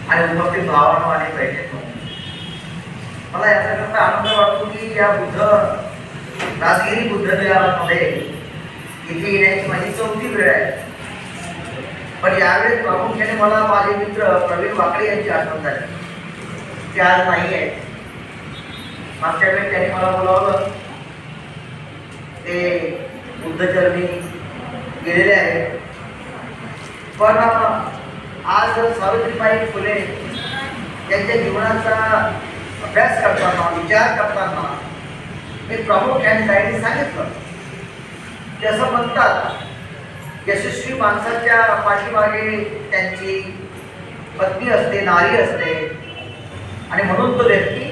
आणि उपस्थित भावांनो आणि बहिणींनो, मला याचा आनंद वाटतो की या राजगिरी बुद्ध विहारामध्ये इथे येण्याची माझी 4थी वेळ आहे. पण यावेळेस प्रामुख्याने मला माझे मित्र प्रवीण वाकडे यांची आठवण झाली. ते आज नाही आहे. मागच्या वेळेस त्यांनी मला बोलावलं, ते बुद्धचरणी गेलेले आहेत. पण आज सावित्रीबाई फुले यांच्या जीवनाचा अभ्यास करताना, विचार करताना मी प्रामुख्याने त्यांनी सांगितलं की असं म्हणतात, यशस्वी माणसाच्या पाठीमागे त्यांची पत्नी असते, नारी असते, आणि म्हणून तो व्यक्ती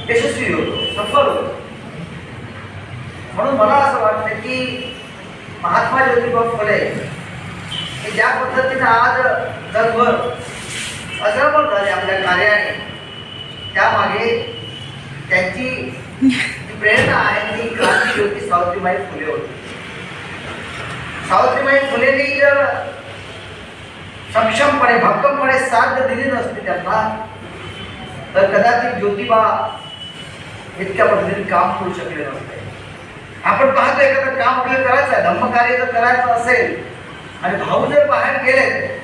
यशस्वी होतो, सफल होतो. म्हणून मला असं वाटतं की महात्मा ज्योतिबा फुले हे ज्या पद्धतीने आज जगभर अजरामर झाले आपल्या कार्याने, त्यामागे त्यांची जी प्रेरणा आहे ती क्रांतीज्योती सावित्रीबाई फुले होती. सावित्रीबाई फुलेंनी जर सक्षमपणे, भक्कमपणे साथ दिली नसती त्यांना, तर कदाचित ज्योतिबा इतक्या पद्धतीने काम करू शकले नसते. आपण पाहतो एखादं काम आपल्याला करायचं आहे, धम्मकार्य जर करायचं असेल आणि भाऊ जर बाहेर गेले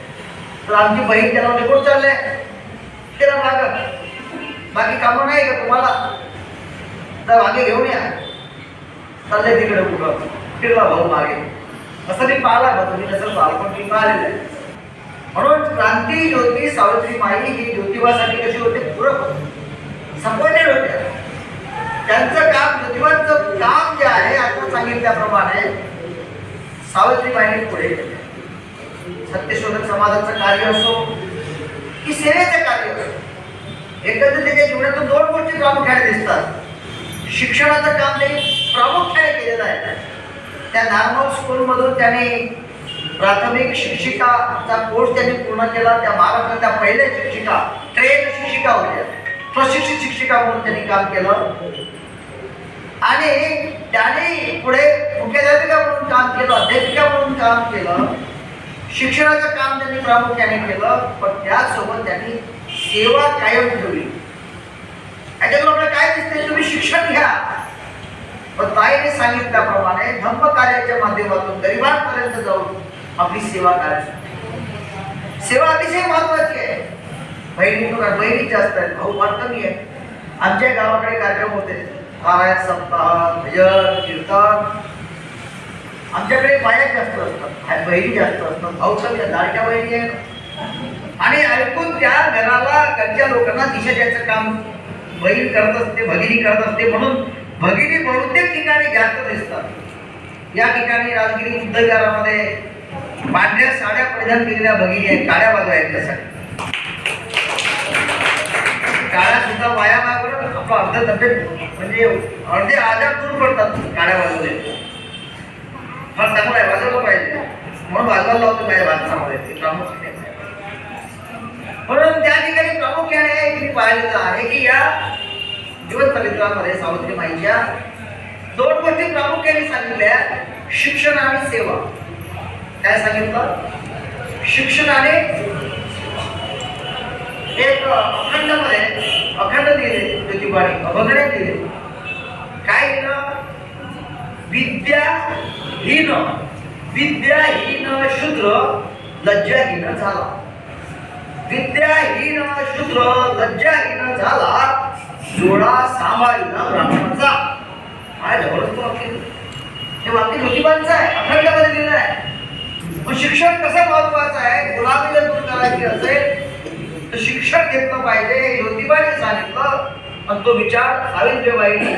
तर आमची बहीण त्याला निघून चालले, त्याला बाकी कामं नाही का तुम्हाला, तर मागे घेऊन या, चालले तिकडे कुठं, फिरला भाऊ मागे. असं मी पाहिला का, तुम्ही नसेल पाहिलं पण मी पाहिलेलं आहे. म्हणून क्रांती ज्योती सावित्रीबाई ही ज्योतिबासाठी कशी होते, पूरक होते, सपोर्टेड होत्या. त्यांचं काम, ज्योतिबाचं काम जे आहे आता सांगितल्याप्रमाणे सावित्रीबाईंनी पुढे केले. सत्यशोधक समाजाचं कार्य असो की सेवेचं कार्य असो, एकंदरीत त्याच्या जीवनातून 2 गोष्टी प्रामुख्याने दिसतात. शिक्षणाचं काम त्यांनी प्रामुख्याने केलेलं आहे. त्या नॉर्मल स्कूलमधून त्यांनी प्राथमिक शिक्षिकाचा कोर्स त्यांनी पूर्ण केला. त्या महाराष्ट्रातल्या पहिल्या शिक्षिका, ट्रेन शिक्षिका होत्या, प्रशिक्षित शिक्षिका म्हणून त्यांनी काम केलं. आणि त्याने पुढे मुख्याध्यापिका म्हणून काम केलं, अध्यापिका म्हणून काम केलं. शिक्षणाचं काम त्यांनी प्रामुख्याने केलं, पण त्याचसोबत त्यांनी सेवा कायम ठेवली. याच्यातून आपल्याला काय दिसते, तुम्ही शिक्षण घ्या, पण ताईने सांगितल्याप्रमाणे धम्म कार्याच्या माध्यमातून गरिबांपर्यंत जाऊन आपली सेवा करायची. सेवा अतिशय महत्वाची आहे. बहिणी जास्त आहेत, भाऊ फार कमी आहे. आमच्या गावाकडे कार्यक्रम होते, पारायण सप्ताह, भजन, कीर्तन. आमच्याकडे बाया जास्त असतात, बहिणी जास्त असतात, भाऊ कमी आहेत, लाडक्या बहिणी आहेत. आणि ऐकून त्या घराला, घरच्या लोकांना दिशा द्यायचं काम बहीण करत असते, भगिनी करत असते. म्हणून भगिनी बहुतेक ठिकाणी जास्त दिसतात. या ठिकाणी राजगिरी बुद्ध विहारामध्ये पांढऱ्या साड्या परिधान केलेल्या भगिनी आहेत, काळ्या बाजू आहेत. त्यासाठी काळ्या सुद्धा व्यायामावर आपला अर्ध तब्येत, म्हणजे अर्धे आजार दूर पडतात काळ्या बाजूने. फार चांगलं आहे, वाजवलं पाहिजे, म्हणून वाजवायला लावतो माझ्या भाषणामध्ये ते प्रामुख्याने. म्हणून त्या ठिकाणी प्रामुख्याने मी पाहिलेलं आहे की या जीवन चरित्रामध्ये सावित्रीबाईंच्या 2 गोष्टी प्रामुख्याने सांगितल्या, शिक्षण आणि सेवा. काय सांगितलं, शिक्षणाने एक अखंड दिले ज्योतिबाने, अभंगने दिले. काय दिलं, विद्याहीन शूद्र लज्जाहीन झाला. विद्याहीन शूद्र लज्जाहीन झाला, जोडा सांभाळीला ब्राह्मणाचा. काय जबरदस्त वाक्य, हे वाक्य ज्योतिबांचं आहे, अखंडमध्ये दिलं आहे. पण शिक्षण कसं महत्वाचं आहे, गुलामी जर दूर करायची असेल तर शिक्षण घेतलं पाहिजे, हे ज्योतिबाने सांगितलं. आणि तो विचार सावित्रीबाईंनी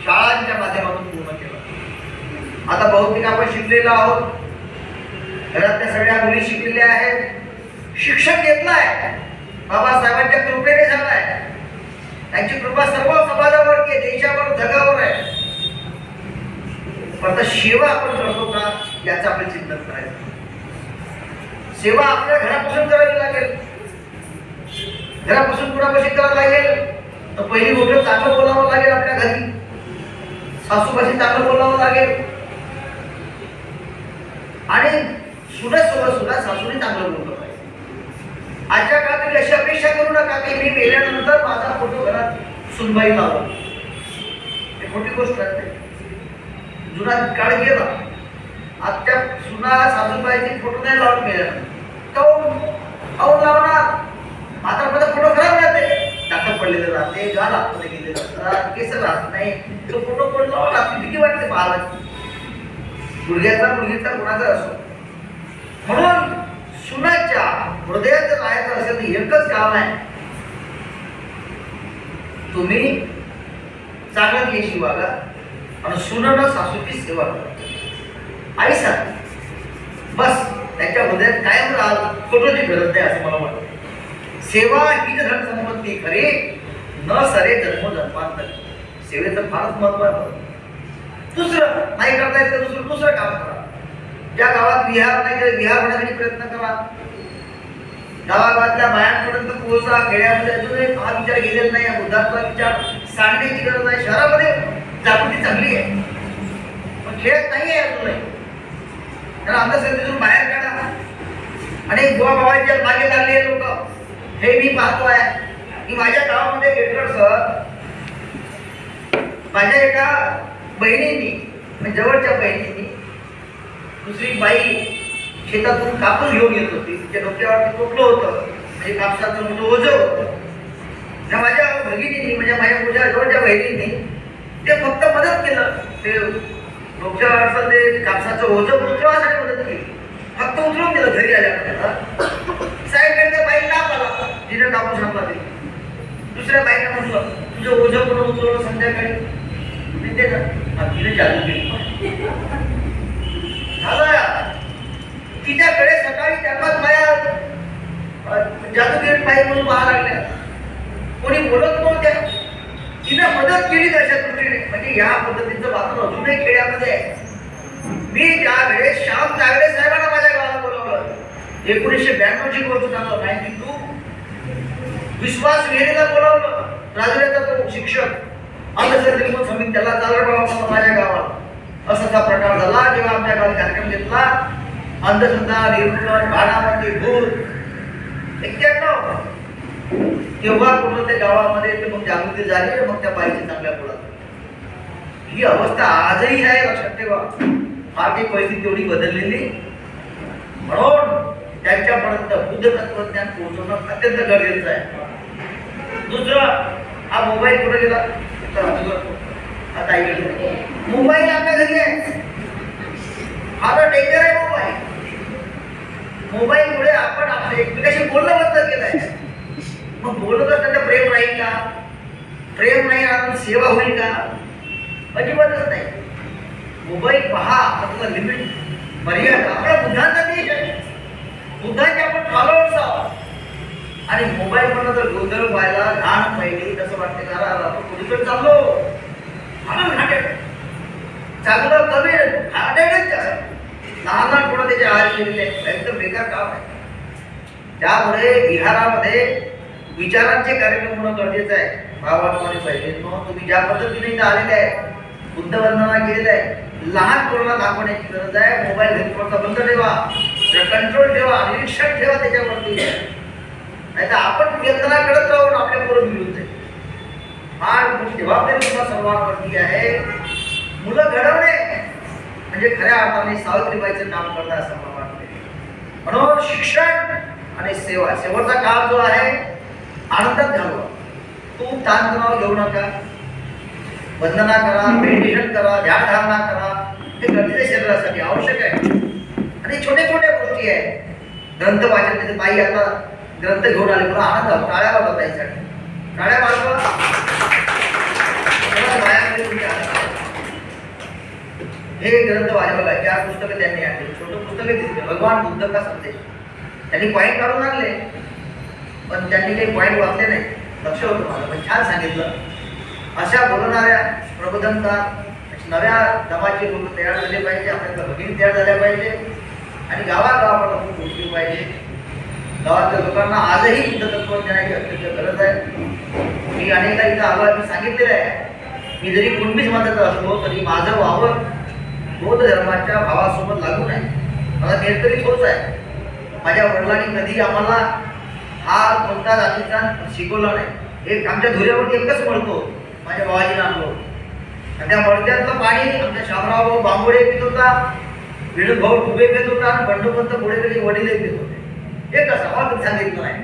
शाळांच्या माध्यमातून पूर्ण केला. आता बहुतेक आपण शिकलेलो आहोत, घरातल्या सगळ्या मुली शिकलेल्या आहेत, शिक्षण घेतलं आहे, बाबासाहेबांच्या कृपेने झालाय. त्यांची कृपा सर्व समाजावरती आहे, देशावर, जगावर आहे. पण सेवा आपण करतो का, याचं आपण चिंतन करायचं. सेवा आपल्या घरापासून करावी लागेल. घरापासून कुणापाशी करावं लागेल, तर पहिली गोष्ट चांगलं बोलावं लागेल. आपल्या घरी सासूपाशी चांगलं बोलावं लागेल, आणि सुनेसोबत सुद्धा सासूने चांगलं बोललं पाहिजे. आजच्या काळात तुम्ही अशी अपेक्षा करू नका की मी मेल्यानंतर माझा फोटो घरात सुनबाई लावा. हे खोटी गोष्ट आहे. जुना काळ गेला. आजच्या सुना सासूबाईचे फोटो नाही लावून मेल्यानंतर काऊन लावणार. म्हातारपणा फोटो खराब राहते, टाका पडलेलं राहते, गाल आतमध्ये गेलेलं असतात, केस राहत नाही. तो फोटो कोण लावला भीती वाटते पाहायला. मुलग्याचा मुलगीचा कोणाचा असो. म्हणून सुनाच्या हृदयात जर राहायचं असेल तर एकच काम आहे, तुम्ही चांगलं केशी वागा आणि सुनानं सासूची सेवा करा. आई सांग बस त्याच्या हृदयात कायम राहाल. फोटोची गरज नाही असं मला वाटतं. सेवा ही धन संपत्ती खरे न सरे जन्मोजन्मांतर. सेवेचं फारच महत्व आहे. दुसरं नाही करता येत तर दुसरं काम करा. ज्या गावात विहार नाही तर विहार होण्यासाठी प्रयत्न करा. गावागावातल्या बायांपर्यंत पोहोचा. खेड्यामध्ये अजूनही हा विचार गेलेला नाही. या बुद्धाचा विचार सांगण्याची गरज आहे. शहरामध्ये जागृती चांगली आहे पण खेळत नाही आहे अजूनही. कारण अंधश्रद्धेतून बाहेर काढा. आणि बुवा बाबांच्या मागे लागले लोक हे मी पाहतो आहे की माझ्या गावामध्ये गेटकर माझ्या एका बहिणींनी म्हणजे जवळच्या बहिणींनी दुसरी बाई शेतातून कापूस घेऊन येत होती. तिच्या डोक्यावरती टोपलं होतं म्हणजे कापसाचं मोठं ओझं होतं. माझ्या भगिनींनी म्हणजे माझ्या जवळच्या बहिणींनी ते फक्त मदत केलं. ते डोक्यावरचं ते कापसाचं ओझं उचलण्यासाठी मदत केली. फक्त उचलून दिलं घरी आल्यानंतर. साहेबांच्या बाईला आला जिने कापूस आणला ते. दुसऱ्या बाईला म्हटलं तुझं ओझं करून उचलवलं संध्याकाळी तिने जादू केली. तिच्याकडे सकाळी त्याच्यात बाया जादूगिरी बाई म्हणून पाहा लागल्या. कोणी बोलत नव्हत्या. तिने मदत केली तशा दृष्टीने. म्हणजे या पद्धतीचं वातावरण अजूनही खेड्यामध्ये आहे. मी त्यावेळेस श्याम जागडे साहेबांना माझ्या गावाला बोलवलं. 1992ची गोष्ट सांगतो. 92 विश्वास विहिरीला बोलावलं. राजुऱ्याचा तो शिक्षक अंधश्रद्धेतून समिती त्याला चालवला माझ्या गावात. असा प्रकार झाला. जेव्हा आमच्या गावात कार्यक्रम घेतला अंधश्रद्धा निर्मूलन भानामध्ये भूत 91 तेव्हा कुठं त्या गावामध्ये ते मग जागृती झाली. मग त्या बाईची चांगल्या बोलत. ही अवस्था आजही आहे लक्षात ठेवा. आर्थिक परिस्थिती तेवढी बदललेली म्हणून त्यांच्यापर्यंत बुद्ध तत्वज्ञान पोहोचवणं अत्यंत गरजेचं आहे. दुसरं हा मोबाईल कुठे गेला आता ऐकलं. मोबाईल आपल्या घरी आहे. हा तर डेंजर आहे मोबाईल. मोबाईलमुळे आपण आपल्या एकमेकाशी बोलणं बंद केलं आहे. मग बोलत असताना प्रेम राहील का. प्रेम नाही राहून सेवा होईल का. अजिबातच नाही. मोबाईल पहा आपला लिमिट मर्यादा. आपला बुद्धांचा देश आहे. बुद्धांचे आपण फॉलोअर्स आहोत. आणि मोबाईल म्हणून जर गोंधळ व्हायला लहान पाहिजे तसं वाटते घरा आपण कुठेतरी चाललो चांगलं कमी हार्डेडच लहान लहान थोडं त्याचे आहार केलेले एकदम बेकार काम आहे. त्यामुळे विहारामध्ये विचारांचे कार्यक्रम होणं गरजेचं आहे. भावात्माने पाहिजे. तुम्ही ज्या पद्धतीने इथं आलेले आहे बुद्ध वंदना केलेलं आहे. लहान पोरांना दाखवण्याची गरज आहे. मोबाईल घेऊन थोडासा बंद ठेवा. कंट्रोल ठेवा. निरीक्षण ठेवा त्याच्यावरती. नाही तर आपण यंत्रणा करत राहून आपल्या पोरं मिळून जाईल. फार मोठी जबाबदारी तुम्हाला सर्वांवरती आहे. मुलं घडवणे म्हणजे खऱ्या अर्थाने सावित्रीबाईचं काम करणं असं मला वाटते. म्हणून शिक्षण आणि सेवा शेवटचा काळ जो आहे आनंदात घालवा. खूप ताणतणाव घेऊ नका. वंदना करा, मेडिटेशन करा, ध्यानधारणा करा. हे गरजेचे शरीरासाठी आवश्यक आहे. आणि छोट्या छोट्या गोष्टी आहेत. ग्रंथ वाचन त्याचे ताई आता ग्रंथ घेऊन आले. मला आनंद झाला. टाळ्या वाजवा ताईसाठी. टाळ्या वाजवा. हे ग्रंथ वाजवला. 4 पुस्तकं त्यांनी आणली. छोटं पुस्तकं दिसले. भगवान बुद्ध का संदेश. त्यांनी पॉईंट काढून आणले पण त्यांनी काही पॉईंट वाचले नाही. लक्ष होतं माझं पण छान सांगितलं. अशा बोलणाऱ्या प्रबोधनकार नव्या दमाचे लोक तयार झाले पाहिजे. आपल्या भगिनी तयार झाल्या पाहिजे. आणि गावागावाला खूप पोहोचली पाहिजे. गावातल्या लोकांना आजही बुद्ध तत्वज्ञानाची अत्यंत गरज आहे. मी अनेकदा इथं आलो मी सांगितलेलं आहे. मी जरी कुणबी समाजाचा असलो तरी माझं वावर बौद्ध धर्माच्या भावासोबत लागू नाही. मला नेरकरी तोच आहे. माझ्या वडिलांनी कधी आम्हाला हा कोणता जातीचा शिकवला नाही. एक आमच्या धुऱ्यावरती एकच मळतो माझ्या बाबाजीला अनुभव. आणि त्या मळत्यातलं पाणी आमच्या शामराव भाऊ बांबोडे पित होता, विनोद भाऊ डुबे पित होता आणि बंडोपंत पुढे वडील पित होते. एक असं मला सांगितलं नाही.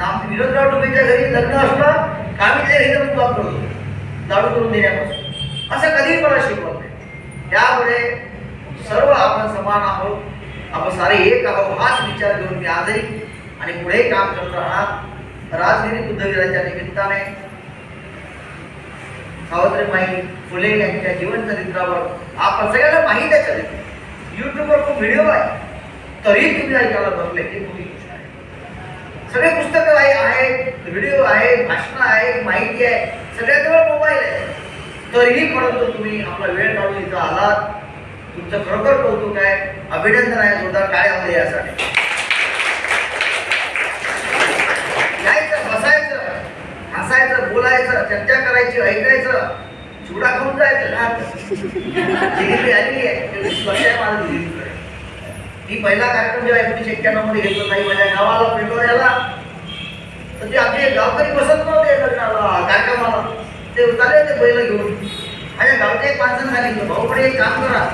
आमच्या विनोदराव डुबेच्या घरी लग्न असलं आम्ही ते हिरम वापरतो लाडू करून देण्यापासून. असं कधीही मला शिकवत नाही. त्यामुळे सर्व आपण समान आहोत, आपण सारे एक आहोत हाच विचार घेऊन मी आजही आणि पुढे काम करत राहणार. राजगिरी बुद्धविराच्या निमित्ताने सावित्रीबाई फुले यांच्या जीवन चरित्रावर आपण सगळ्यांना माहिती आहे. चरित्र युट्यूबवर खूप व्हिडिओ आहे, तरी तुम्ही ऐकायला बसले ही मोठी गोष्ट आहे. सगळे पुस्तकं आहेत, व्हिडिओ आहेत, भाषणं आहेत, माहिती आहे, सगळ्याजवळ मोबाईल आहे, तरीही परंतु तुम्ही आपला वेळ काढून इथं आलात. तुमचं खरोखर कौतुक आहे, अभिनंदन आहे. जोरदार टाळ्या यासाठी. यायचं, बसायचं, हसायचं, बोलायचं, चर्चा करायची, ऐकायचं, चिवडा खाऊन जायचं. डिग्री आली आहे माझं डिग्रीकडे. मी पहिला कार्यक्रम जेव्हा 1991 मध्ये घेतला नाही माझ्या गावाला पेटवायला, तर ते आपले गावकरी बसत नव्हते लग्नाला कार्यक्रमाला. ते उतारले होते बैल घेऊन. माझ्या गावच्या एक माणसानं सांगितलं, भाऊकडे एक काम करा,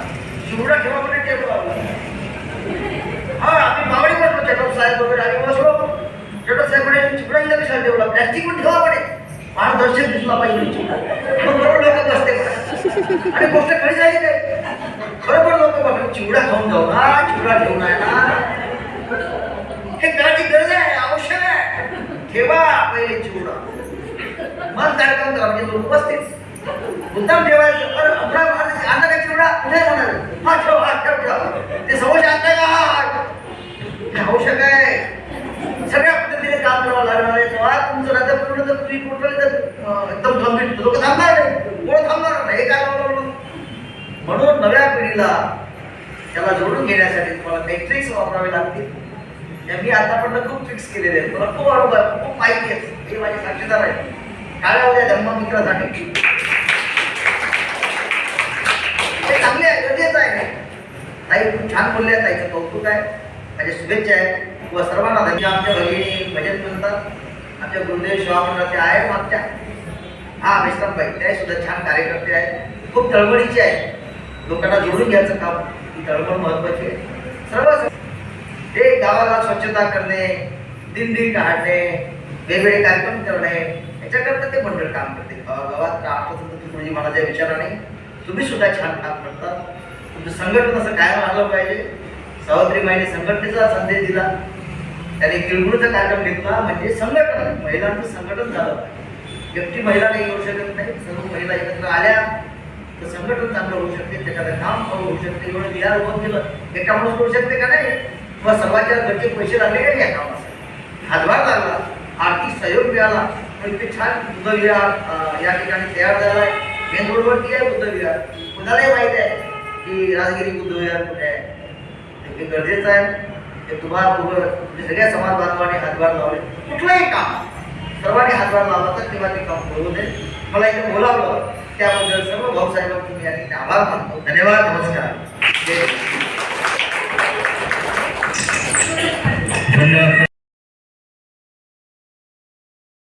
चिवडा ठेवा कडे टेबल. हा आम्ही मावडी बसलो, चटप साहेब वगैरे आम्ही बसलो. चटप साहेब चिवडा इथं कशाला ठेवला, प्लॅस्टिक पण ठेवा कडे, मार्गदर्शक दिसला पाहिजे चिवडा. मग बरोबर लोक बसते आणि गोष्ट खरी झाली काय. बरोबर लोक बघ चिवडा खाऊन जाऊ ना, चिवडा ठेवून आहे ना, हे करायची गरज आहे, आवश्यक आहे. ठेवा पहिले चिवडा, मग कार्यक्रम करा. म्हणजे लोक बसतील, मुद्दाम ठेवायचं. आणा काय चिवडा पुढे जाणार, हा ठेव, हा ठेव, ठेव. ते समोर आणताय का, हा आवश्यक आहे. सगळ्या पद्धतीने काम करावं लागणार आहे. तेव्हा तुमचं राज्य पूर्ण जर तुम्ही कुठलं एकदम गंभीर लोक थांबणार नाही, कोण थांबणार नाही. हे काय लावलं म्हणून नव्या पिढीला त्याला जोडून घेण्यासाठी तुम्हाला काही ट्रिक्स वापरावे लागतील. मी आतापर्यंत खूप ट्रिक्स केलेले आहेत, मला खूप अनुभव आहे, खूप माहिती आहे. हे माझे साक्षीदार आहे. काय होत्या धर्ममित्रासाठी हे चांगले आहे, गरजेचं आहे. ताई खूप छान बोलले आहे, ताईचं कौतुक आहे, माझ्या शुभेच्छा आहे. व सर्वांना धन्यवाद. आमच्या भगिनी भजन म्हणतात, आमच्या गुरुदेव शिवामंडळ ते आहे मागच्या, हा विश्रामबाई त्या सुद्धा छान कार्यकर्ते आहेत, खूप तळमळीचे आहेत. लोकांना जोडून घ्यायचं काम, ही तळमळ महत्वाची आहे. सर्व ते गावाला स्वच्छता करणे, दिंडी काढणे, वेगवेगळे कार्यक्रम करणे, याच्याकरता ते मंडळ काम करते. गावात तुळजी महाराजा विचाराने तुम्ही सुद्धा छान काम करता. तुमचं संघटन असं कायम आलं पाहिजे. सावित्रीबाईंनी संघटनेचा संदेश दिला, त्याने किळगुळचा कार्यक्रम घेतला, म्हणजे संघटन, महिलांचं संघटन झालं पाहिजे. एकटी महिला नाही येऊ शकत नाही, सर्व महिला एकत्र आल्या तर संघटन चांगलं होऊ शकते, त्याच्याकडे काम होऊ शकते. एवढं बिहार उभं केलं, एका माणूस करू शकते का नाही. किंवा सर्वांच्या घरचे पैसे लागले का या कामासाठी, हातभार लागला, आर्थिक सहयोग मिळाला. इथे छान बुद्धविहार या ठिकाणी तयार झाला आहे. मेन रोडवरती आहे बुद्धविहार. कुणालाही माहिती आहे की राजगिरी बुद्धविहार कुठे आहे. हे गरजेचं आहे. ते तुम्हाला सगळ्या समाज बांधवांनी हातभार लावले. कुठलंही काम सर्वांनी हातभार लावला तर तेव्हा ते काम होऊ दे. मला इथे बोलावलं त्याबद्दल सर्व भाऊसाहेबांचे मी आणि आभार मानतो. धन्यवाद. नमस्कार. धन्यवाद.